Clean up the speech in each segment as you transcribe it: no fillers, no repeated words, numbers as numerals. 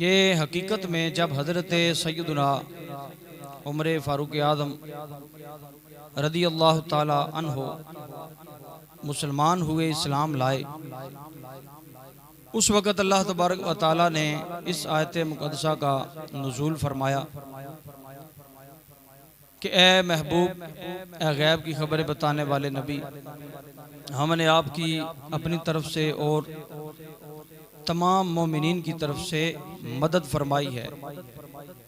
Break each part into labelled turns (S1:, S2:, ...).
S1: ये हकीकत में जब हज़रत सैयदना उमर फ़ारूक आज़म रदी अल्लाह ताला अन्हो मुसलमान हुए, इस्लाम लाए, उस वक़्त अल्लाह तबारक व ताला ने इस आयत मुक़द्दसा का नुज़ूल फरमाया कि ए महबूब, ए गैब की खबरें बताने वाले नबी, हमने आपकी अपनी तरफ से और तमाम मोमिनीन की तरफ से मदद फरमाई है।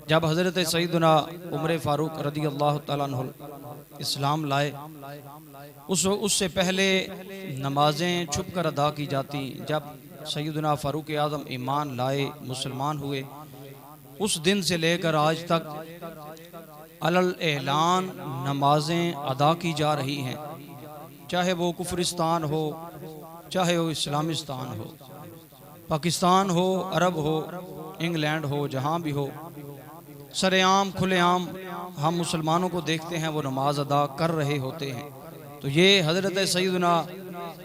S1: जब हज़रत सैयदना उमर फ़ारूक रदी अल्लाह ताला अन्हु इस्लाम लाए, उससे पहले नमाजें छुप कर अदा की जाती। जब सैयदना फ़ारूक आज़म ईमान लाए, मुसलमान हुए, उस दिन से लेकर आज तक अलल एलान नमाजें अदा की जा रही हैं, चाहे वो कुफरिस्तान हो, चाहे वो इस्लामिस्तान हो, पाकिस्तान हो, अरब हो, इंग्लैंड हो, जहाँ भी हो, सरेआम खुलेआम हम मुसलमानों को देखते हैं वो नमाज अदा कर रहे होते हैं। तो ये हज़रत सैयदना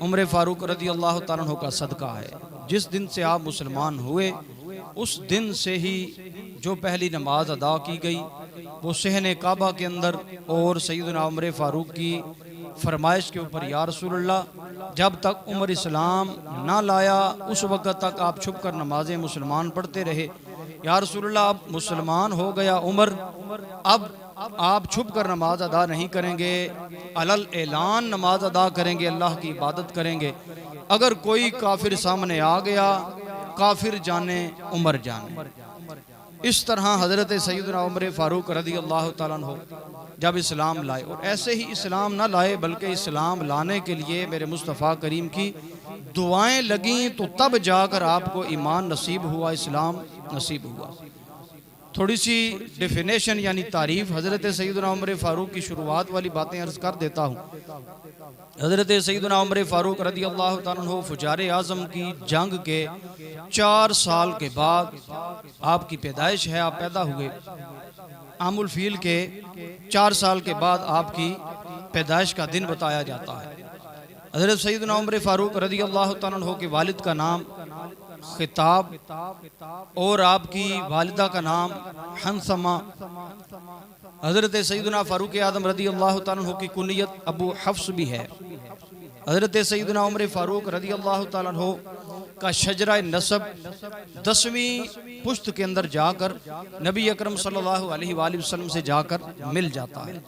S1: उमर फ़ारूक रदी अल्लाह ताला अन्हु का सदका है। जिस दिन से आप मुसलमान हुए, उस दिन से ही जो पहली नमाज अदा की गई वो सहने काबा के अंदर और सैयदना उमर फ़ारूक की फरमाइश के ऊपर, या रसूलल्लाह, जब तक उमर इस्लाम ना लाया उस वक़्त तक आप छुप कर नमाजें मुसलमान पढ़ते रहे। या रसूलल्लाह, अब मुसलमान हो गया उमर, अब आप छुप कर नमाज अदा नहीं करेंगे, अलल एलान नमाज अदा करेंगे, अल्लाह की इबादत करेंगे। अगर कोई काफिर सामने आ गया, काफिर जाने उमर जाने। इस तरह हज़रत सैयदना उमर फ़ारूक रदी अल्लाह ताला अन्हु जब इस्लाम लाए, और ऐसे ही इस्लाम ना लाए बल्कि इस्लाम लाने के लिए मेरे मुस्तफ़ा करीम की दुआएं लगीं, तो तब जाकर आपको ईमान नसीब हुआ, इस्लाम नसीब हुआ। थोड़ी सी डेफिनेशन यानी तारीफ़ हज़रत सैयदना उमर फ़ारूक की शुरुआत वाली बातें अर्ज़ कर देता हूँ। हज़रत सैयदना उमर फ़ारूक रदी अल्लाह ताला अन्हु फुजार आज़म की जंग के 4 साल के बाद आपकी पैदाइश है, आप पैदा हुए। आमुल फील के 4 साल के बाद आपकी पैदाइश का दिन बताया जाता है। हज़रत सैयदना उमर फ़ारूक रदी अल्लाह ताला अन्हु के वालिद का नाम खिताब और आपकी वालिदा का नाम हंसमा। हज़रत सैयदना फ़ारूक आज़म रदी अल्लाह ताला अन्हु की कुनियत अबू हफ्स भी है। हज़रत सैयदना उमर फ़ारूक रदी अल्लाह ताला अन्हु का शजरा नसब 10वीं पुश्त के अंदर जाकर नबी अकरम सल्लल्लाहु अलैहि वसल्लम से जाकर मिल जाता है।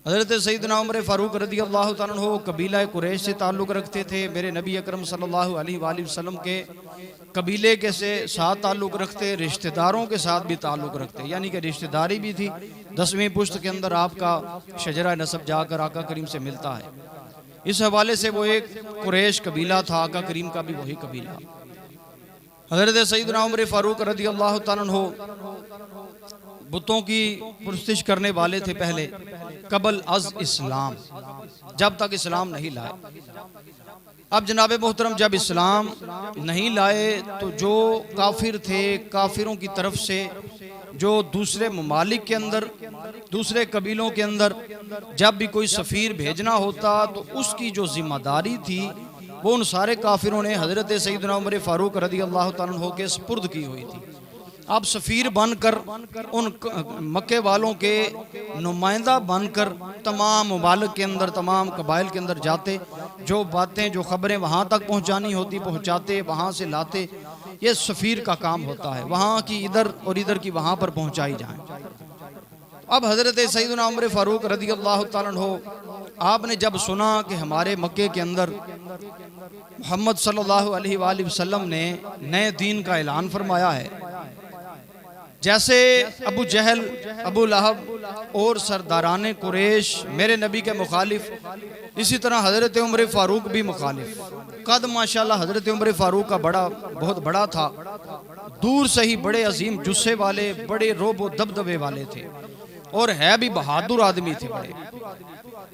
S1: हज़रत सैयदना उमर फ़ारूक रदी अल्लाह ताला अन्हु कबीला कुरैश से ताल्लुक़ रखते थे। मेरे नबी अकरम सल्लल्लाहु अलैहि वसल्लम के कबीले के साथ ताल्लुक़ रखते, रिश्तेदारों के साथ भी ताल्लुक़ रखते, यानी कि रिश्तेदारी भी थी। 10वीं पुश्त के अंदर आपका शजरा नसब जाकर आका करीम से मिलता है। इस हवाले से वो एक कुरैश कबीला था, आका करीम का भी वही कबीला। हज़रत सैयदना उमर फ़ारूक रदी अल्लाह ताला अन्हु बुतों की पुरस्तिश करने वाले थे पहले, कबल अज इस्लाम, जब तक इस्लाम नहीं लाए। अब जनाब मोहतरम जब इस्लाम नहीं लाए तो जो काफिर थे, काफिरों की तरफ से जो दूसरे ममालिक के अंदर, दूसरे कबीलों के अंदर जब भी कोई सफ़ीर भेजना होता तो उसकी जो जिम्मेदारी थी वो उन सारे काफिरों ने हज़रत सैयदना उमर फ़ारूक रदी अल्लाह ताला अन्हु के सुपुर्द की हुई थी। आप सफ़ीर बनकर उन मक्के वालों के नुमाइंदा बनकर तमाम ममालिक के अंदर, तमाम कबाइल के अंदर जाते, जो बातें, जो ख़बरें वहाँ तक पहुँचानी होती पहुँचाते, वहाँ से लाते। ये सफ़ीर का काम होता है, वहाँ की इधर और इधर की वहाँ पर पहुँचाई जाए। अब हज़रत सैयदना उमर फ़ारूक रदी अल्लाह ताला अन्हु आपने जब सुना कि हमारे मक्के के अंदर मोहम्मद सल्लल्लाहु अलैहि वसल्लम ने नए दीन का ऐलान फरमाया है, जैसे अबू जहल, अबू लहब और सरदारान कुरैश मेरे नबी के मुखालिफ, इसी तरह हज़रत उमर फ़ारूक भी मुखालिफ। कद माशाल्लाह हज़रत उमर फ़ारूक का बहुत बड़ा था, दूर से ही बड़े अजीम जुस्से वाले, बड़े रोब दबदबे वाले थे और है भी बहादुर आदमी थे बड़े।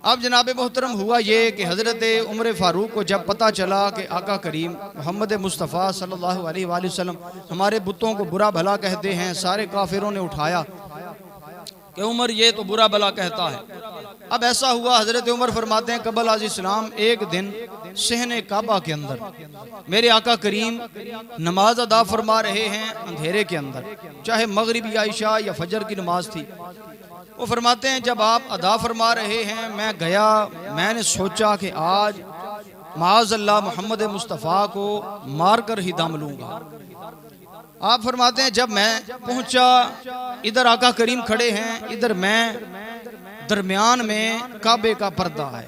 S1: अब जनाब मोहतरम हुआ ये कि हज़रत उमर फ़ारूक को जब पता चला कि आका करीम मोहम्मद मुस्तफ़ा सल्लल्लाहु अलैहि वसल्लम हमारे बुतों को बुरा भला कहते हैं, सारे काफिरों ने उठाया कि उमर ये तो बुरा भला कहता है, अब ऐसा हुआ, हजरत उमर फरमाते हैं कबल आज इस्लाम, एक दिन सहने काबा के अंदर मेरे आका करीम नमाज अदा फरमा रहे हैं अंधेरे के अंदर, चाहे मगरिब या इशा या फजर की नमाज थी। वो फरमाते हैं जब आप अदा फरमा रहे हैं मैं गया, मैंने सोचा कि आज माज़अल्लाह मोहम्मद मुस्तफ़ा को मार कर ही दम लूँगा। आप फरमाते हैं जब मैं पहुंचा, इधर आका करीम खड़े हैं, इधर मैं, दरमियान में काबे का पर्दा है,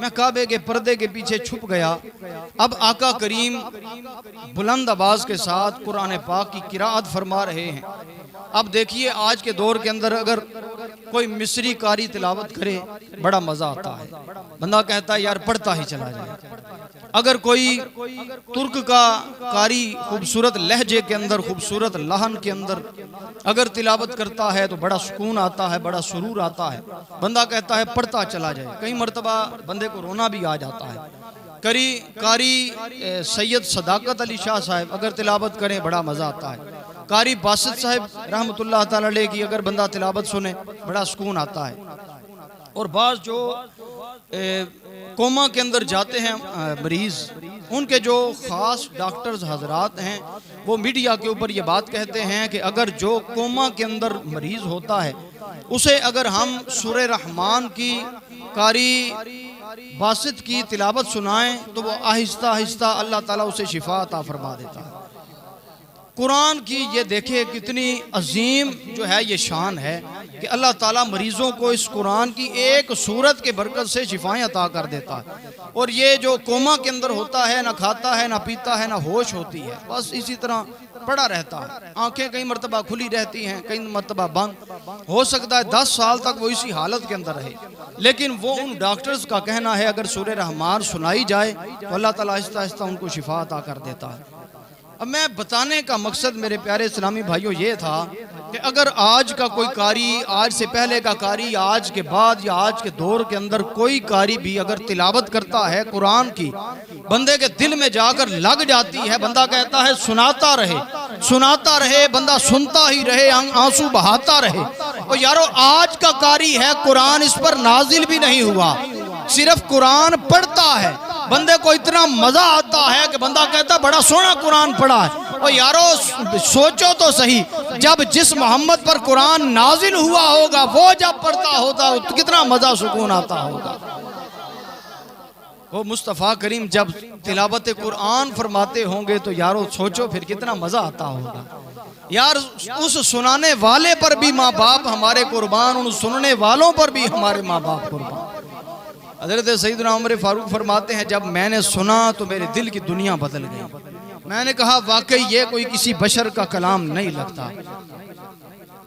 S1: मैं काबे के पर्दे के पीछे छुप गया। अब आका करीम बुलंद आवाज के साथ कुरान पाक की किराअत फरमा रहे हैं। अब देखिए आज के दौर के अंदर अगर कोई मिस्री कारी तिलावत करे बड़ा मजा आता है, बंदा कहता है यार पढ़ता ही चला जाए। अगर कोई तुर्क का कारी खूबसूरत लहजे के अंदर, खूबसूरत लहन के अंदर अगर तिलावत करता है तो बड़ा सुकून आता है, बड़ा सुरूर आता है, बंदा कहता है पढ़ता चला जाए। कई मरतबा बंदे को रोना भी आ जाता है। कारी सैयद सदाकत अली शाह साहब अगर तिलावत करें बड़ा मज़ा आता है। कारी बासित साहब रहमतुल्लाह ताला अलैह की अगर बंदा तिलावत सुने बड़ा सुकून आता है। और बाज़ जो कोमा के अंदर जाते हैं मरीज़, उनके जो ख़ास डॉक्टर्स हजरात हैं वो मीडिया के ऊपर ये बात कहते हैं कि अगर जो कोमा के अंदर मरीज़ होता है उसे अगर हम सूरे रहमान की कारी बासित की तिलावत सुनाएं तो वो आहिस्ता आहिस्ता अल्लाह ताला उसे शिफा अता फरमा देता है। कुरान की ये देखे कितनी अजीम जो है ये शान है कि अल्लाह ताला मरीज़ों को इस कुरान की एक सूरत के बरकत से शिफाएं अता कर देता है। और ये जो कोमा के अंदर होता है, ना खाता है, ना पीता है, ना होश होती है, बस इसी तरह पड़ा रहता है। आंखें कई मरतबा खुली रहती हैं, कई मरतबा बंद, हो सकता है 10 साल तक वो इसी हालत के अंदर रहे। लेकिन वो उन डॉक्टर्स का कहना है अगर सूरे रहमान सुनाई जाए तो अल्लाह ताला आहिस्ता आहिस्ता उनको शिफा अता कर देता है। अब मैं बताने का मकसद मेरे प्यारे इस्लामी भाइयों ये था कि अगर आज का कोई कारी, आज से पहले का कारी, आज के बाद या आज के दौर के अंदर कोई कारी भी अगर तिलावत करता है कुरान की, बंदे के दिल में जाकर लग जाती है, बंदा कहता है सुनाता रहे, बंदा सुनता ही रहे, आंसू बहाता रहे। और यारो आज का कारी है, कुरान इस पर नाजिल भी नहीं हुआ, सिर्फ कुरान पढ़ता है, बंदे को इतना मजा आता है कि बंदा कहता बड़ा सोना कुरान पढ़ा है। और यारो सोचो तो सही, जब जिस मोहम्मद पर कुरान नाजिल हुआ होगा वो जब पढ़ता होता तो कितना मजा सुकून आता होगा। वो मुस्तफ़ा करीम जब तिलावत कुरान फरमाते होंगे तो यारो सोचो फिर कितना मजा आता होगा। यार उस सुनाने वाले पर भी माँ बाप हमारे कुर्बान, उन सुनने वालों पर भी हमारे माँ बाप कुर्बान। हज़रत सैयदना उमर फारूक फरमाते हैं जब मैंने सुना तो मेरे दिल की दुनिया बदल गई। मैंने कहा वाकई ये कोई किसी बशर का कलाम नहीं लगता।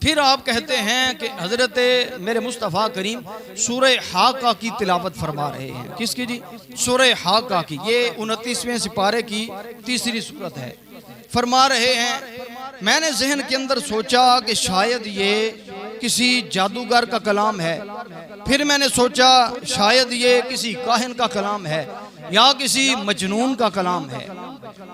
S1: फिर आप कहते हैं कि हज़रत मेरे मुस्तफ़ा करीम सूरे हाका की तिलावत फरमा रहे हैं। किसकी जी? सूरे हाका की। ये 29वें सिपारे की तीसरी सूरत है। फरमा रहे हैं मैंने जहन के अंदर सोचा कि शायद ये किसी जादूगर का कलाम है, फिर मैंने सोचा शायद ये किसी काहिन का कलाम है या किसी मजनून का कलाम है।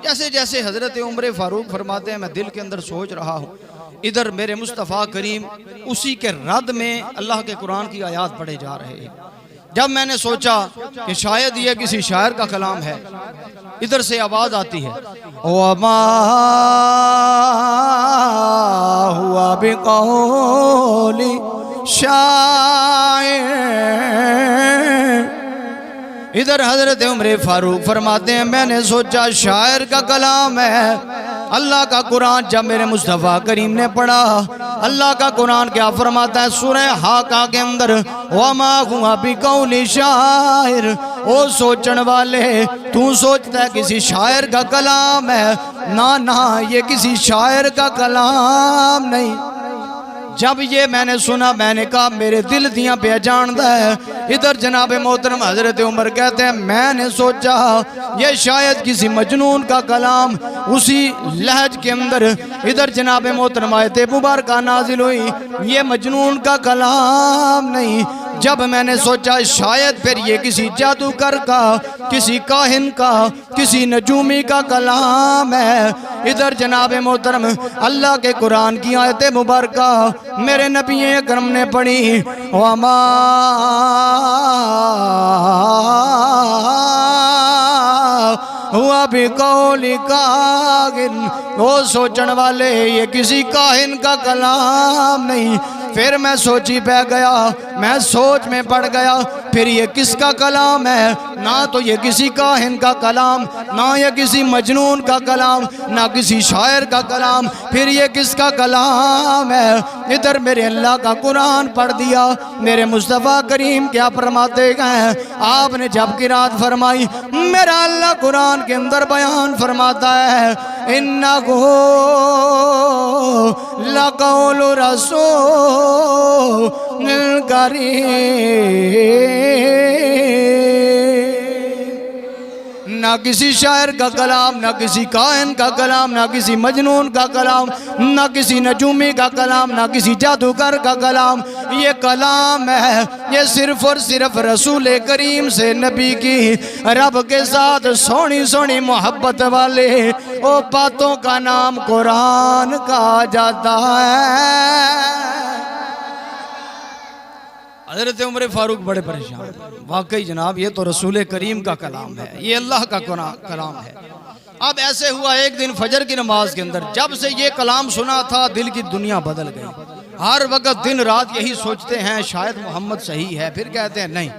S1: जैसे जैसे हज़रत उमर फारूक फरमाते हैं मैं दिल के अंदर सोच रहा हूँ, इधर मेरे मुस्तफ़ा करीम उसी के रद में अल्लाह के कुरान की आयात पढ़े जा रहे हैं। जब मैंने सोचा कि शायद ये किसी शायर का कलाम है, इधर से आवाज़ आती है वमा हुआ बिकौली शायर। इधर हजरत उमर फारूक फरमाते हैं मैंने सोचा शायर का कलाम है। अल्लाह का कुरान जब मेरे मुस्तफ़ा करीम ने पढ़ा, अल्लाह का कुरान क्या फरमाता है सूरह हाका के अंदर वमा हुआ बिकौली शायर। ओ सोचने वाले, तू सोचता है किसी शायर का कलाम है, ना ना ये किसी शायर का कलाम नहीं। जब ये मैंने सुना मैंने कहा मेरे दिल दियाँ पे जानता है। इधर जनाब मोहतरम हजरत उमर कहते हैं मैंने सोचा ये शायद किसी मजनून का कलाम, उसी लहज के अंदर इधर जनाब मोहतरम आयत मुबारक नाजिल हुई, ये मजनून का कलाम नहीं, जब मैंने सोचा शायद फिर ये किसी जादूगर का, किसी काहिन का, किसी नजूमी का कलाम है, इधर जनाब मोहतरम अल्लाह के कुरान की आयत मुबारका मेरे नबी अकरम ने पढ़ी। वमा हुआ भी कौली काहिन, वो सोचने वाले ये किसी काहिन का कलाम नहीं। फिर मैं सोची पै गया, मैं सोच में पड़ गया, फिर ये किसका कलाम है? ना तो ये किसी काहिन का कलाम, ना ये किसी मजनून का कलाम, ना किसी शायर का कलाम, फिर ये किसका कलाम है? इधर मेरे अल्लाह का कुरान पढ़ दिया। मेरे मुस्तफ़ा करीम क्या फरमाते हैं? आपने जब किरात फरमाई, मेरा अल्लाह कुरान के अंदर बयान फरमाता है इन्नहु लक़ौलु रसूलिल करीम। ना किसी शायर का कलाम, ना किसी काहिन का कलाम, ना किसी मजनून का कलाम, ना किसी नजूमी का कलाम, ना किसी जादूगर का कलाम। ये कलाम है, ये सिर्फ और सिर्फ रसूल करीम से नबी की रब के साथ सोनी सोनी मोहब्बत वाले ओ बातों का नाम कुरान कहा जाता है। हज़रत उमर फारूक बड़े परेशान, वाकई जनाब ये तो रसूल करीम का कलाम है, ये अल्लाह का कलाम है। अब ऐसे हुआ एक दिन फजर की नमाज के अंदर, जब से ये कलाम सुना था दिल की दुनिया बदल गई। हर वक्त दिन रात यही सोचते हैं शायद मोहम्मद सही है, फिर कहते हैं नहीं,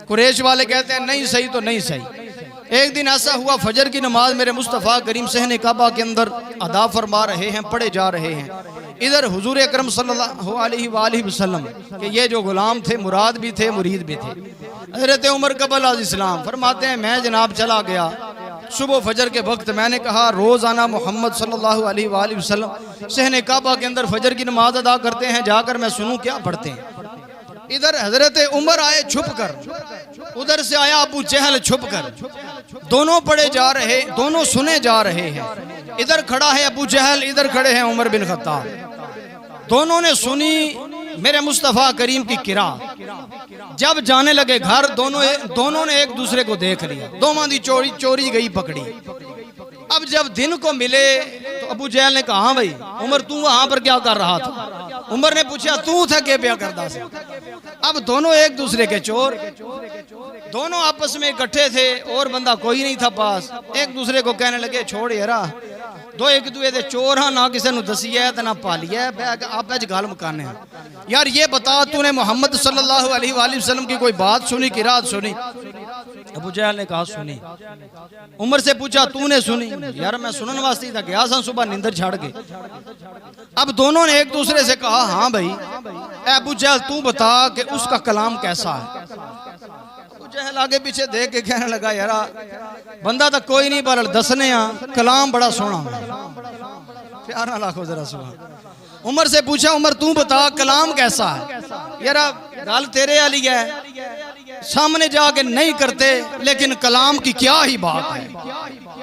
S1: कुरैश वाले कहते हैं नहीं सही तो नहीं सही। एक दिन ऐसा हुआ फजर की नमाज मेरे मुस्तफ़ा करीम सहने काबा के अंदर अदा फरमा रहे हैं, पढ़े जा रहे हैं। इधर हुजूर अकरम सल्लल्लाहु अलैहि वसल्लम के ये जो गुलाम थे मुराद भी थे मुरीद भी थे। हज़रत उमर कबल इस्लाम फरमाते हैं मैं जनाब चला गया सुबह फजर के वक्त, मैंने कहा रोज़ाना मोहम्मद सल्लल्लाहु अलैहि वसल्लम सहने काबा के अंदर फजर की नमाज अदा करते हैं, जाकर मैं सुनूं क्या पढ़ते हैं। इधर हजरत उमर आए छुप कर, उधर से आया अबू जहल छुप कर, दोनों पढ़े जा रहे, दोनों सुने जा रहे हैं। इधर खड़ा है अबू जहल, इधर खड़े हैं उमर बिन खत्ताब। दोनों ने सुनी मेरे मुस्तफ़ा करीम की किरा। जब जाने लगे घर, दोनों ने एक दूसरे को देख लिया, दोनों की चोरी गई पकड़ी। अब जब दिन को मिले तो अबू जहल ने कहा भाई उमर तू वहां पर क्या कर रहा था? उमर ने पूछा तू था क्या प्या करता से? अब दोनों एक दूसरे के चोर, दोनों आपस में इकट्ठे थे और बंदा कोई नहीं था पास। एक दूसरे को कहने लगे छोड़ यारा, दो एक दूसरे दे चोर हाँ, ना किसी ने दसी है ना पाली है, आप गल मुकाने यार। ये बता तूने मोहम्मद सल्लल्लाहु अलैहि वसल्लम की कोई बात सुनी, किरात सुनी? अबू जहल ने कहा सुनी। उमर से पूछा तूने सुनी? यार मैं सुनने वास्ते था, गया सा सुबह नींदर छाड़ के। अब दोनों ने एक दूसरे से कहा हाँ भाई अबू जहल तू बता कि उसका कलाम कैसा है? अबू जहल आगे पीछे देख के कहने लगा यार बंदा तो कोई नहीं पर दसने कलाम बड़ा सोना है। प्यार ना लाखो जरा सुबह। उमर से पूछा उमर तू बता कलाम कैसा है? यार गल तेरे वाली है, सामने जाके नहीं करते लेकिन कलाम की क्या ही बात है।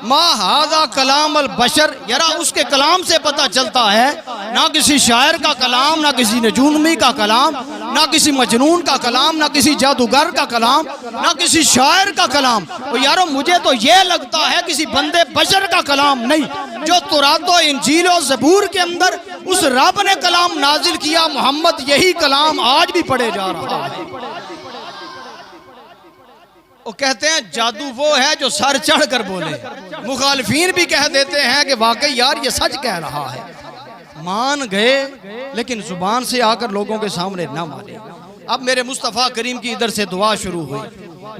S1: मा हादा कलाम अल बशर, यारा उसके कलाम से पता चलता है ना किसी शायर का कलाम, ना किसी नजूमी का कलाम, ना किसी मजनून का कलाम, ना किसी जादूगर का कलाम, ना किसी शायर का कलाम। तो यारो मुझे तो ये लगता है किसी बंदे बशर का कलाम नहीं, जो तुरातो इंजील और ज़बूर के अंदर उस रब ने कलाम नाजिल किया, मोहम्मद यही कलाम आज भी पढ़े जा रहा है। वो कहते हैं जादू वो है जो सर चढ़ कर बोले। मुखालफीन भी कह देते हैं कि वाकई यार ये सच कह रहा है। मान गए लेकिन जुबान से आकर लोगों के सामने ना माने। अब मेरे मुस्तफ़ा करीम की इधर से दुआ शुरू हुई।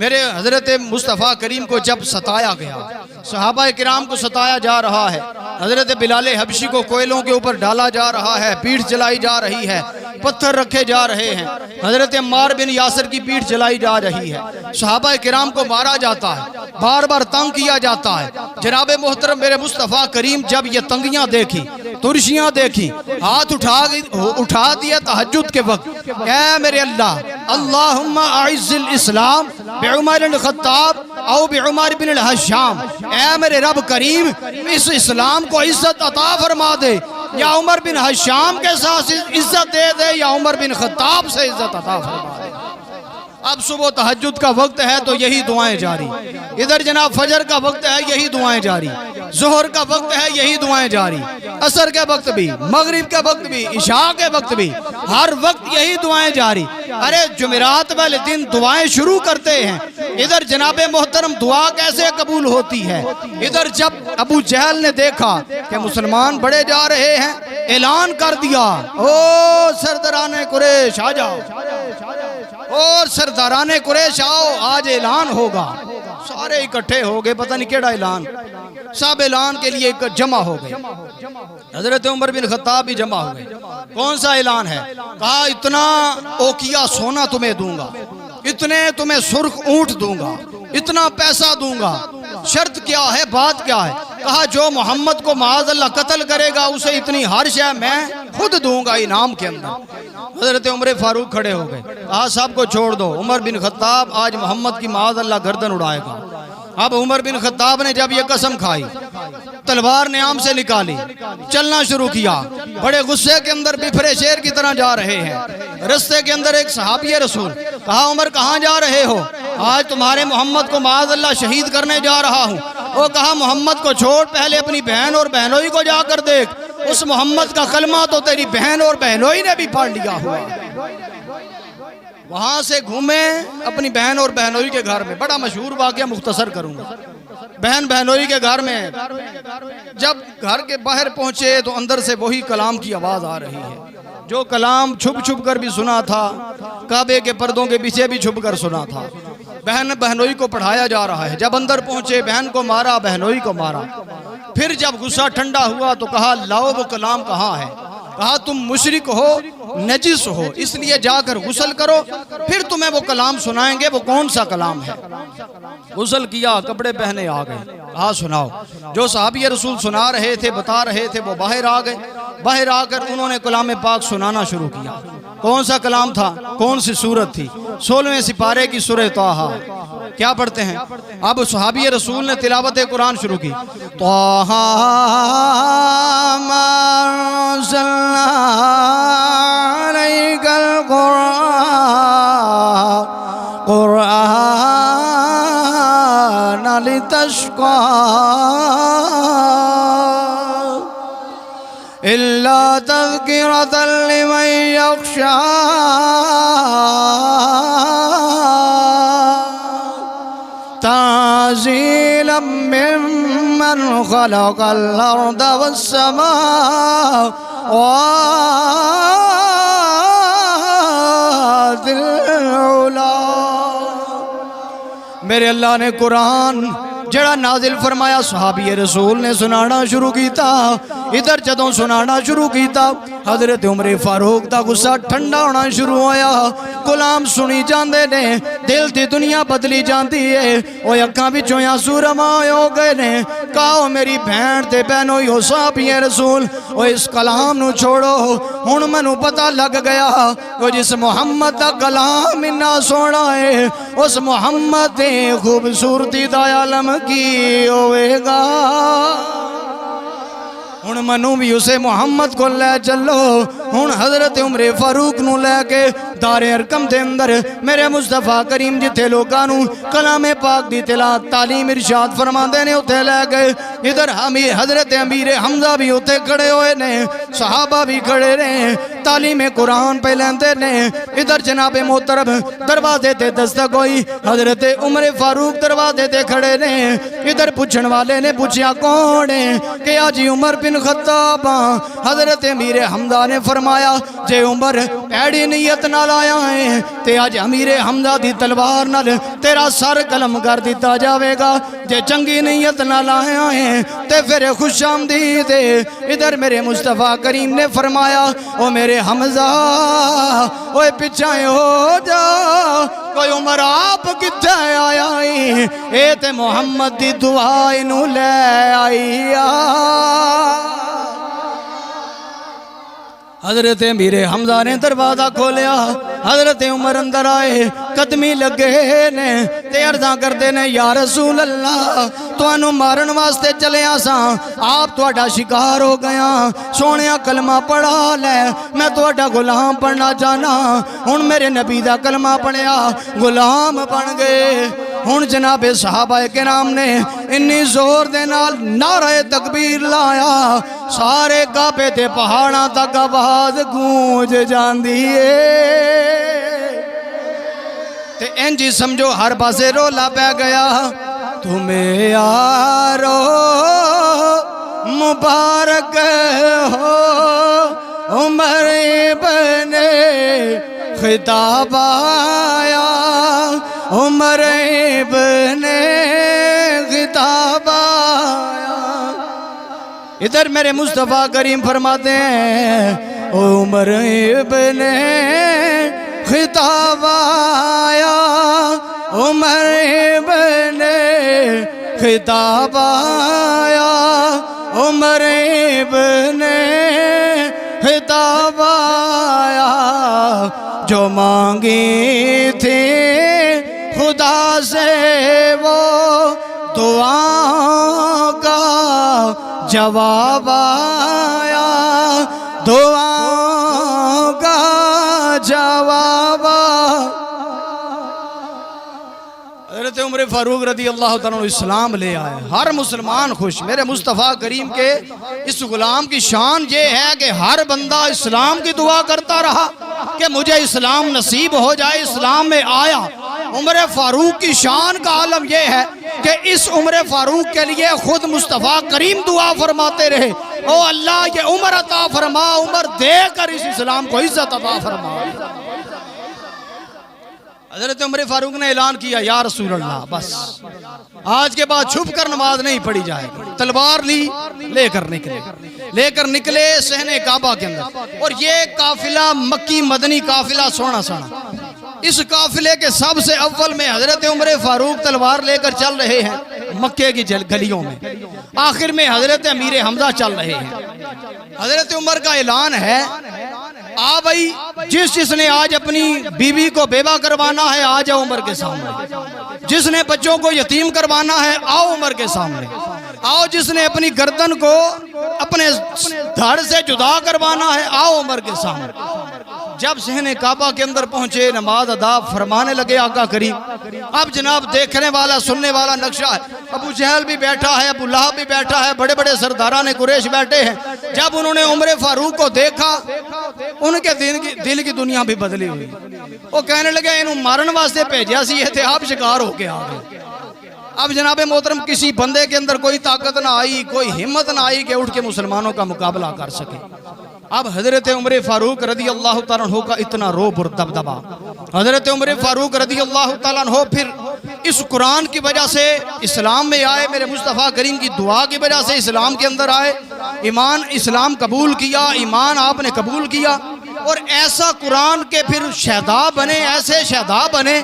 S1: मेरे हजरत मुस्तफ़ा करीम को जब सताया गया, सहाबा किराम को सताया जा रहा है, हजरत बिलाल हबशी को कोयलों के ऊपर डाला जा रहा है, पीठ जलाई जा रही है, पत्थर रखे जा रहे हैं, हजरत अम्मार बिन यासर की पीठ जलाई जा रही है, सहाबा किराम को मारा जाता है, बार बार तंग किया जाता है। जनाब मोहतरम मेरे मुस्तफ़ा करीम जब ये तंगियां देखी, तुरशियां देखी, हाथ उठा दिया तहज्जुद के वक्त, ऐ मेरे अल्लाह अल्लाहुम्मा अइज़्ज़िल इस्लाम बिउमर बिन खत्ताब औ बिउमर बिन हश्शाम, ऐ मेरे रब करीम इस इस्लाम को इज्जत अता फरमा दे, या उमर बिन हश्शाम के साथ इज्जत दे दे या उमर बिन खत्ताब से इज्जत अता फरमा दे। अब सुबह तहज्जुद का वक्त है तो यही दुआएं जारी, इधर जनाब फजर का वक्त है यही दुआएं जारी, जोहर का वक्त है यही दुआएं जारी, असर के वक्त भी, मगरिब के वक्त भी, इशा के वक्त भी, हर वक्त यही दुआएं जारी। अरे जुमेरात वाले दिन दुआएं शुरू करते हैं, इधर जनाबे मोहतरम दुआ कैसे कबूल होती है। इधर जब अबू जहल ने देखा कि मुसलमान बड़े जा रहे हैं, ऐलान कर दिया, ओ सरदाराने कुरैश आ जाओ, और सरदाराने कुरैश आओ, आज ऐलान होगा। सारे इकट्ठे हो गए, पता नहीं केड़ा ऐलान, सब ऐलान के लिए जमा हो गए। हजरत उमर बिन खत्ताब भी जमा हो गए। कौन सा ऐलान है? कहा इतना ओकिया सोना तुम्हें दूंगा, इतने तुम्हें सुर्ख ऊंट दूंगा, इतना पैसा दूंगा। शर्त क्या है, बात क्या है? कहा जो मोहम्मद को माज़ अल्लाह कत्ल करेगा उसे इतनी हर शय मैं खुद दूंगा इनाम के अंदर। हजरत उमर फारूक खड़े हो गए, कहा सबको छोड़ दो, उमर बिन खत्ताब आज मोहम्मद की माज़ अल्लाह गर्दन उड़ाएगा। अब उमर बिन खत्ताब ने जब ये कसम खाई, तलवार ने आम से निकाली, चलना शुरू किया। बड़े गुस्से के अंदर बिफरे शेर की तरह जा रहे हैं। रास्ते के अंदर एक सहाबी रसूल, कहा उमर कहाँ जा रहे हो? आज तुम्हारे मोहम्मद को माज़ अल्लाह शहीद करने जा रहा हूँ। वो कहा मोहम्मद को छोड़, पहले अपनी बहन और बहनोई को जाकर देख, उस मोहम्मद का कलमा तो तेरी बहन और बहनोई ने भी पढ़ लिया हुआ। वहां से घूमे अपनी बहन और बहनोई के घर में। बड़ा मशहूर वाकया मुख्तसर करूंगा। बहन बहनोई के घर में जब घर के बाहर पहुंचे तो अंदर से वही कलाम की आवाज आ रही है, जो कलाम छुप छुप कर भी सुना था, काबे के पर्दों के पीछे भी छुप कर सुना था। बहन बहनोई को पढ़ाया जा रहा है। जब अंदर पहुंचे, बहन को मारा, बहनोई को मारा। फिर जब गुस्सा ठंडा हुआ तो कहा लाओ वो कलाम कहाँ है? कहा तुम मुशरिक हो, नजिस हो, इसलिए जाकर गुस्ल करो, फिर तुम्हें वो कलाम सुनाएंगे। वो कौन सा कलाम है? गुस्ल किया, कपड़े पहने आ गए। कहा सुनाओ। जो साहबी रसूल सुना रहे थे, बता रहे थे, वो बाहर आ गए। बाहर आकर उन्होंने कलाम पाक सुनाना शुरू किया। कौन सा कलाम था? कौन सी सूरत थी? 16वें सिपारे की सूरह ताहा। क्या पढ़ते हैं? अब सहाबी रसूल ने तिलावत कुरान शुरू की। ताहा कुरान लितश्क़ा इल्ला तज़किरतन लिमन यख़्शा तंज़ीलन मिम्मन ख़लक़ल अर्ज़ वस्समावातिल उला। मेरे अल्लाह ने कुरान जड़ा नाजिल फरमाया, सहाबी रसूल ने सुनाना शुरू किया। इधर जदों सुनाना शुरू किया, हजरत उमर फारूक का गुस्सा ठंडा होना शुरू होया। गुलाम सुनी जाते ने, दिल की दुनिया बदली जाती है। वो अखां विचों आंसू रवा हो गए ने। कहो मेरी भैन ते बहनों हो सहाबी रसूल, वो इस कलाम नू छोड़ो। हुण मैनू पता लग गया वो जिस मुहम्मद का कलाम इन्ना सोहना है, उस मुहम्मद दे खूबसूरती दा आलम की होवेगा। हुण मनु भी उसे मुहम्मद को ले चलो। हुण हजरत उमर फारूक नू लैके दारे अरकम दे अंदर मेरे मुस्तफा करीम जिथे लोकां नू कलामे पाक दी तिलावत तालीम इरशाद फरमांदे ने उथे लै गए। इधर हजरत अमीर हमजा भी उथे खड़े हुए ने, सहाबा भी खड़े ने, तालीम कुरान पे लेंदे ने। इधर जनाबे मोहतरम दरवाजे ते दस्तक हुई, हजरत उमर फारूक दरवाजे ते खड़े ने। इधर पूछण वाले ने पूछया कौन है? कि आज उमर बिन खत्ताब। हजरत अमीर हमजा ने फरमाया जे उमर ऐड़ी नीयत नाल आया है ते अज अमीर हमजा दी तलवार नाल तेरा सर कलम कर दिता जाएगा। जे चंगी नीयत नाल आया है ते फिर खुशामदीद। इधर मेरे मुस्तफा करीम ने फरमाया ओ मेरे हमजा ओए पिछा हो जा, कोई उमर आप किथे आया है? ए ते मुहम्मद दी दुआ इनू ले आई आ। हजरत अमीर हमजा ने दरवाजा खोलिया, हजरत उमर अंदर आए। कदमी लगे ने ते अर्ज़ां करदे ने या रसूल अल्लाह तुहानू मारन वास्ते चले आसां आप तुहाडा शिकार हो गया सोहणिया कलमा पढ़ा लै मैं तुहाडा गुलाम बनना चाहना। हुण मेरे नबी दा कलमा पढ़िया गुलाम बन गए। हुण जनाबे सहाबाए किराम ने इन्नी जोर दे नाल नारे तकबीर लाया सारे काबे ते पहाड़ां तक आवाज गूंज जांदी है ते इंज समझो हर पासे रोला पै गया। तुम्हें यारो मुबारक हो उमर इब्ने खिताब आया उमर इब्ने खिताब आया। इधर मेरे मुस्तफ़ा करीम फरमाते हैं उमर इब्ने खिताब आया उमर इब्ने खिताब आया उमर इब्ने खिताब आया। जो मांगी थी खुदा से वो दुआओं का जवाब आया दुआओं का जवाब। हज़रत उमर फारूक रदी अल्लाह तआला अन्हु इस्लाम ले आए। हर मुसलमान खुश। मेरे मुस्तफ़ा करीम के इस गुलाम की शान ये है कि हर बंदा इस्लाम की दुआ करता रहा कि मुझे इस्लाम नसीब हो जाए इस्लाम में आया। उमर फारूक की शान का आलम यह है कि इस उमर फारूक के लिए खुद मुस्तफ़ा करीम दुआ फरमाते रहे ओ अल्लाह ये उमर अता फरमा उमर देकर इस इस्लाम को इज्जत अता फरमा। हज़रत उमर फारूक ने ऐलान किया या रसूल अल्लाह बस आज के बाद छुप कर नमाज नहीं पढ़ी जाएगी। तलवार ली लेकर निकले सहने काबा के अंदर और ये काफिला मक्की मदनी काफिला सोना सोना। इस काफिले के सबसे अव्वल में हज़रत उमर फारूक तलवार लेकर चल रहे हैं मक्के की गलियों में। आखिर में हज़रत अमीर हमजा चल रहे हैं। हज़रत उमर का ऐलान है आ भाई जिसने आज अपनी बीवी को बेवा करवाना है आ जाओ उमर के सामने। जिसने बच्चों को यतीम करवाना है आओ उमर के सामने आओ। जिसने अपनी गर्दन को अपने धड़ से जुदा करवाना है आओ उमर के सामने। जब सहने काबा के अंदर पहुंचे नमाज अदा फरमाने लगे आका करीम। अब जनाब देखने वाला सुनने वाला नक्शा है। अबू जहल भी बैठा है अबू लहब भी बैठा है बड़े बड़े सरदारान कुरैश बैठे हैं। जब उन्होंने उमर फारूक को देखा उनके दिल की दुनिया भी बदली हुई। वो कहने लगे इन्हों मारन वास्ते भेजा सी थे आप शिकार होके आ गए। अब जनाबे मोहतरम किसी बंदे के अंदर कोई ताकत ना आई कोई हिम्मत ना आई कि उठ के मुसलमानों का मुकाबला कर सके। अब हजरत उमर फारूक रदी अल्लाह तआला अन्हु का इतना रोब और दबदबा। हजरत उमर फारूक रदी अल्लाह तआला अन्हु फिर इस कुरान की वजह से इस्लाम में आए। मेरे मुस्तफ़ा करीम की दुआ की वजह से इस्लाम के अंदर आए। ईमान इस्लाम कबूल किया ईमान आपने कबूल किया और ऐसा कुरान के फिर शहदा बने ऐसे शहदा बने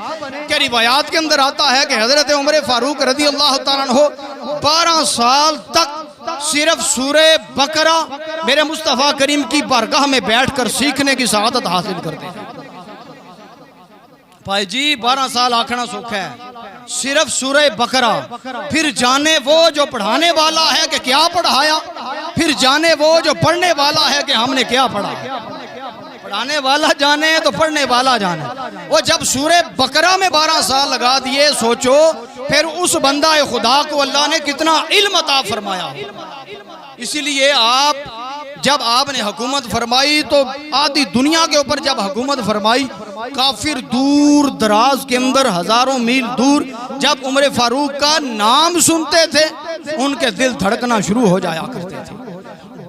S1: कि रिवायात के अंदर आता है कि हजरत उमर फारूक रदी अल्लाह तआला अन्हु 12 साल तक सिर्फ सूरे बकरा मेरे मुस्तफ़ा करीम की बारगाह में बैठकर सीखने की सआदत हासिल करते हैं। भाई जी 12 साल आखना सौखा है सिर्फ सूरे बकरा। फिर जाने वो जो पढ़ाने वाला है कि क्या पढ़ाया फिर जाने वो जो पढ़ने वाला है कि हमने क्या पढ़ा। पढ़ाने वाला जाने तो पढ़ने वाला जाने। वो जब सूरे बकरा में 12 साल लगा दिए सोचो फिर उस बंदा खुदा को अल्लाह ने कितना इल्म अता फरमाया। इसीलिए आप जब आपने हुकूमत फरमाई तो आधी दुनिया के ऊपर जब हुकूमत फरमाई काफिर दूर दराज के अंदर हजारों मील दूर जब उमर फारूक का नाम सुनते थे उनके दिल धड़कना शुरू हो जाया करते थे।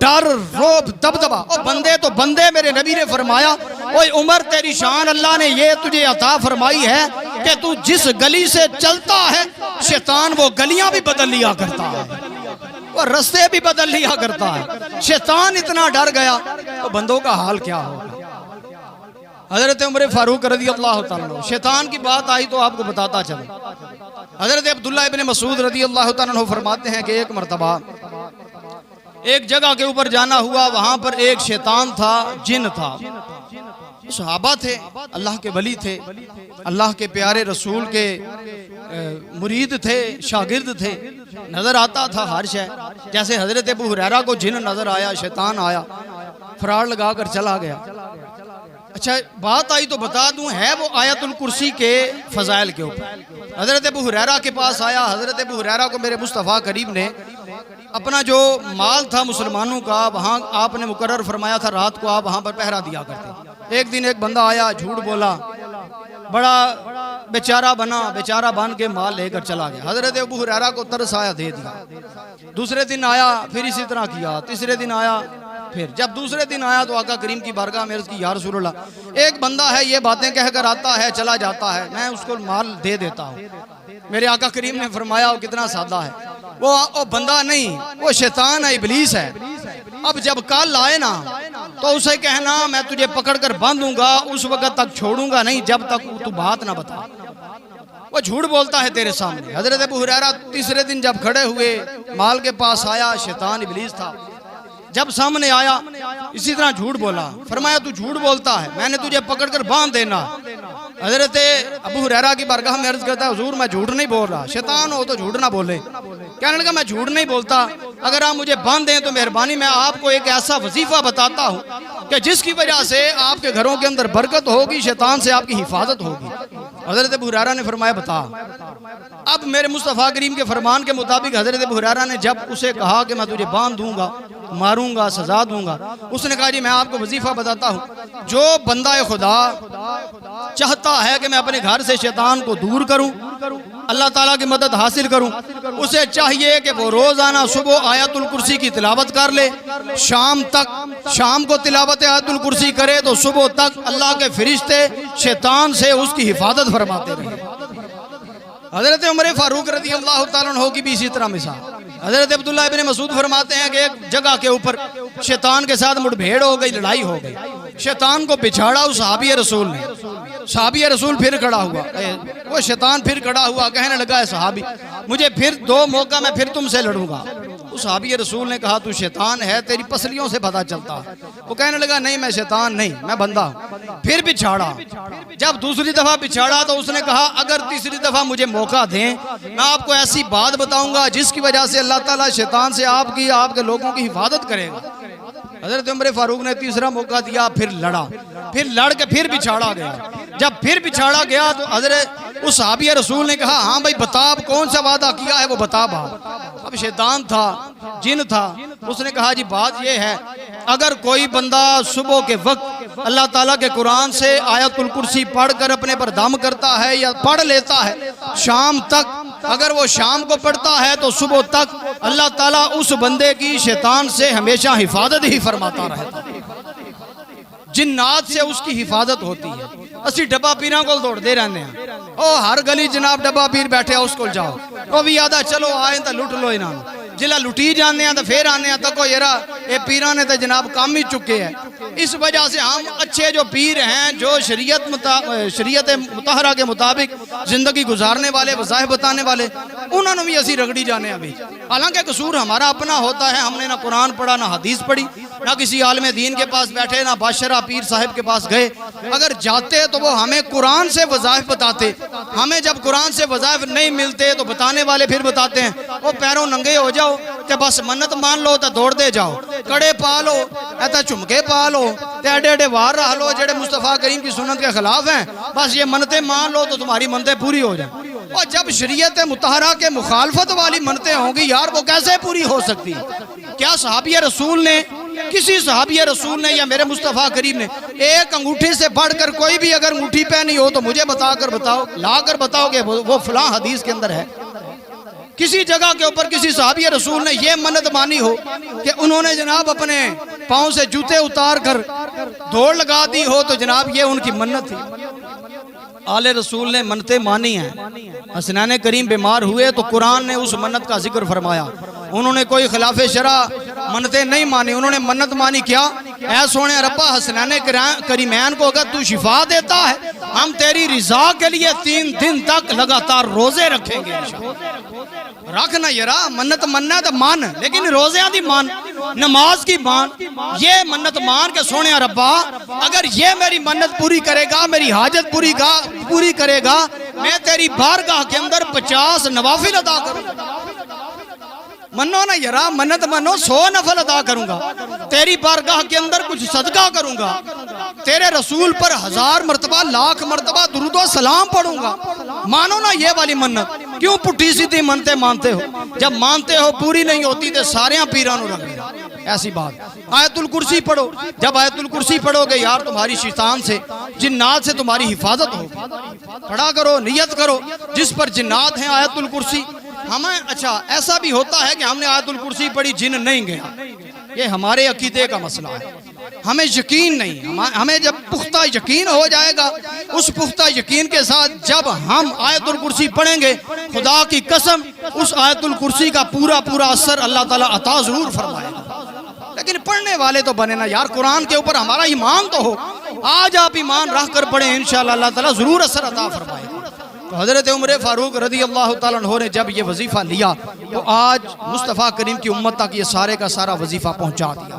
S1: डर रोब दबदबा और बंदे तो बंदे मेरे नबी ने फरमाया ओए उमर तेरी शान अल्लाह ने ये तुझे अता फरमाई है कि तू जिस गली से चलता है शैतान वो गलियां भी बदल लिया करता है वो रास्ते भी बदल लिया करता है। शैतान इतना डर गया तो बंदों का हाल क्या होगा। हजरत उमर फारूक रज़ी अल्लाह तआला अन्हु शैतान की बात आई तो आपको बताता चला। हजरत अब्दुल्लाह इब्न मसूद रज़ी अल्लाह तआला अन्हु फरमाते हैं कि एक मरतबा एक जगह के ऊपर जाना हुआ। वहां पर एक शैतान था जिन था सहाबा थे, अल्लाह के वली थे, अल्लाह के प्यारे रसूल के मुरीद थे, शागिर्द थे। नजर आता था हर शय। जैसे हजरत अबू हुरैरा को जिन नजर आया, शैतान आया, फरार लगा कर चला गया। अच्छा बात आई तो बता दूं, है वो आयतुल कुर्सी के फजाइल के ऊपर। हजरत अबू हुरैरा के पास आया। हजरत अबू हुरैरा को मेरे मुस्तफ़ा करीम ने अपना जो माल था मुसलमानों का, वहाँ आपने मुकर्रर फरमाया था रात को आप वहाँ पर पहरा दिया करते। एक दिन एक बंदा आया, झूठ बोला, बड़ा बेचारा बना, बेचारा बन के माल लेकर चला गया। हजरत अबू हुरैरा को तरस आया, दे दिया। दूसरे दिन आया, फिर इसी तरह किया। तीसरे दिन आया, फिर जब दूसरे दिन आया तो आका करीम की बारगाह में अर्ज़ की, या रसूल अल्लाह, एक बंदा है ये बातें कहकर आता है, चला जाता है, मैं उसको माल दे देता हूँ। मेरे आका करीम ने फरमाया वो कितना सादा है, वो बंदा नहीं, वो शैतान है, इब्लीस है। अब जब कल आए ना तो उसे कहना मैं तुझे पकड़कर बांधूंगा, उस वक्त तक छोड़ूंगा नहीं जब तक तू बात ना बता। वो झूठ बोलता है तेरे सामने। हजरत अबू हुरैरा तीसरे दिन जब खड़े हुए, माल के पास आया, शैतान इब्लीस था, जब सामने आया इसी तरह झूठ बोला। फरमाया तू झूठ बोलता है, मैंने तुझे पकड़कर बांध देना। हजरत अबू हुरैरा की बारगाह में अर्ज करता है, हुजूर मैं झूठ नहीं बोल रहा, शैतान हो तो झूठ ना बोले। कहने लगा मैं झूठ नहीं बोलता, अगर आप मुझे बांध दें तो मेहरबानी, मैं आपको एक ऐसा वजीफा बताता हूँ कि जिसकी वजह से आपके घरों के अंदर बरकत होगी, शैतान से आपकी हिफाजत होगी। हजरत अबू हुरैरा ने फरमाया बता। अब मेरे मुस्तफ़ा करीम के फरमान के मुताबिक हजरत अबू हुरैरा ने जब उसे कहा कि मैं तुझे बांध दूंगा, मारूंगा, सजा दूंगा, उसने कहा जी मैं आपको वजीफा बताता हूँ, जो बंदा खुदा चाहता है कि मैं अपने घर से शैतान को दूर करूं, अल्लाह ताला की मदद हासिल करूं, उसे चाहिए कि वो रोजाना सुबह आयतुल कुर्सी की तिलावत कर ले, शाम तक, शाम को तिलावत आयतुल कुर्सी करे तो सुबह तक अल्लाह के फरिश्ते शैतान से उसकी हिफाजत फरमाते रहे। हजरत उमर फारूक रज़ी अल्लाह तआला अन्हु की भी इसी तरह मिसाल। हजरत अब्दुल्लाह इब्न मसूद फरमाते हैं कि एक जगह के ऊपर शैतान के साथ मुठभेड़ हो गई, लड़ाई हो गई। शैतान को बिछाड़ा उस सहाबी रसूल ने। सहाबी रसूल फिर खड़ा हुआ, वो शैतान फिर खड़ा हुआ, कहने लगा है सहाबी मुझे फिर दो मौका, मैं फिर तुमसे लड़ूंगा। उस सहाबी रसूल ने कहा तू शैतान है, तेरी पसलियों से पता चलता है। वो कहने लगा नहीं मैं शैतान नहीं, मैं बंदा हूं। फिर बिछाड़ा, जब दूसरी दफा बिछाड़ा तो उसने कहा अगर तीसरी दफा मुझे मौका दें, मैं आपको ऐसी बात बताऊंगा जिसकी वजह से अल्लाह ताला शैतान से आपकी, आपके लोगों की हिफाजत करेगा। हजरत उमर फारूक ने तीसरा मौका दिया, फिर लड़ा, फिर लड़ के फिर बिछाड़ा गया। जब फिर बिछाड़ा गया तो हजरत उस सहाबी रसूल ने कहा हाँ भाई बता, अब कौन सा वादा किया है वो बता बात। अब शैतान था, जिन था, उसने कहा जी बात ये है, अगर कोई बंदा सुबह के वक्त अल्लाह ताला के कुरान से आयतुल कुर्सी पढ़कर अपने पर दम करता है या पढ़ लेता है, शाम तक अगर वो शाम को पढ़ता है तो सुबह तक अल्लाह ताला उस बंदे की शैतान से हमेशा हिफाजत ही फरमाता रहता है, जिन्नात से उसकी हिफाजत होती है। असी डब्बा पीर को दौड़ते रहने हैं, ओ हर गली जनाब डब्बा पीर बैठे उसको जाओ, वो भी आदा चलो आए तो लुट लो इन्होंने, जिला लुटी जाने तो फिर आने तको यारा ये पीरा ने तो जनाब काम ही चुके हैं। इस वजह से हम अच्छे जो पीर हैं, जो शरीयत मुतहरा के मुताबिक जिंदगी गुजारने वाले, वज़ाहिर बताने वाले, उन्होंने भी असी रगड़ी जाने अभी। हालांकि कसूर हमारा अपना होता है, हमने ना कुरान पढ़ा, ना हदीस पढ़ी, ना किसी आलिम दीन के पास बैठे, ना बादशाह पीर साहब के पास गए। अगर जाते तो वो हमें कुरान से वज़ाइफ बताते, हमें जब कुरान से वज़ाइफ नहीं मिलते तो बताने वाले फिर बताते हैं वो पैरों नंगे हो जाओ ते बस मन्नत मान लो तो दौड़ते जाओ, कड़े पा लो, ऐसा झुमके पा लो, एडे एडे वार रह लो जेडे मुस्तफ़ा करीम की सुन्नत के खिलाफ हैं, बस ये मन्नतें मान लो तो तुम्हारी मन्नतें पूरी हो जाए। और जब शरीयत मुतहरा के मुखालफत वाली मन्नतें होंगी यार, वो कैसे पूरी हो सकती? क्या सहाबी रसूल ने, किसी सहाबी रसूल ने या मेरे मुस्तफ़ा करीम ने एक अंगूठी से बढ़कर कोई भी अगर अंगूठी पहनी हो तो मुझे बताकर बताओ, लाकर बताओ कि वो फलां हदीस के अंदर है? किसी जगह के ऊपर किसी सहाबी रसूल ने यह मन्नत मानी हो कि उन्होंने जनाब अपने पांव से जूते उतार कर दौड़ लगा दी हो तो जनाब ये उनकी मन्नत थी। आले रसूल ने मन्नतें मानी हैं। हसनैन करीम बीमार हुए तो कुरान ने उस मन्नत का जिक्र फरमाया। उन्होंने कोई खिलाफे शरा मन्नतें नहीं मानी, उन्होंने मन्नत मानी क्या, ऐ सोने रब्बा हसनैन करीमैन को अगर तू शिफा देता है हम तेरी रिजा के लिए 3 दिन तक लगातार रोजे रखेंगे रख ना यरा मन्नत मन्ना तो मान लेकिन रोज़ियां दी मान नमाज की मान ये मन्नत मान के सोने रब्बा अगर ये मेरी मन्नत पूरी करेगा मेरी हाजत पूरी करेगा मैं तेरी बारगाह के अंदर 50 नवाफिल अदा करूंगा। मनो ना यरा मन्नत मनो 100 नफल अदा करूंगा तेरी बारगाह के अंदर कुछ सदका करूंगा तेरे रसूल पर 1000 मर्तबा लाख मर्तबा दुरूदो सलाम पढ़ूंगा। मानो ना ये वाली मन्नत क्यों पुट्ठी सीधी मनते मानते हो जब मानते हो पूरी नहीं होती तो सारे पीरां नूं रख ऐसी बात। आयतुल कुर्सी पढ़ो जब आयतुल कुर्सी पढ़ोगे यार तुम्हारी शैतान से जिन्नात से तुम्हारी हिफाजत हो। पढ़ा करो नियत करो जिस पर जिन्नात हैं आयतुल कुर्सी हमें अच्छा ऐसा भी होता है कि हमने आयतुल कुर्सी पढ़ी जिन नहीं गया ये हमारे अकीदे का मसला है हमें यकीन नहीं हमें जब पुख्ता यकीन हो जाएगा उस पुख्ता यकीन के साथ जब हम आयतुल कुर्सी पढ़ेंगे खुदा की कसम उस आयतुल कुर्सी का पूरा असर अल्लाह ताला अता जरूर फरमाएगा। लेकिन पढ़ने वाले तो बने ना यार कुरान के ऊपर हमारा ईमान तो हो आज आप ईमान रख कर पढ़े इंशाअल्लाह अल्लाह ताला जरूर असर अता फरमाएगा। तो हज़रत उमर फारूक रज़ी अल्लाह ताला अन्हु ने जब ये वजीफ़ा लिया तो आज मुस्तफ़ा करीम की उम्मत तक ये सारे का सारा वजीफ़ा पहुँचा दिया।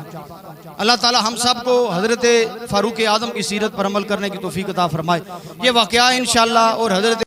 S1: अल्लाह ताला हम सब को हज़रत फारूक आज़म की सीरत पर अमल करने की तौफीक अता फरमाए। ये वाक़या इंशाअल्लाह और हज़रत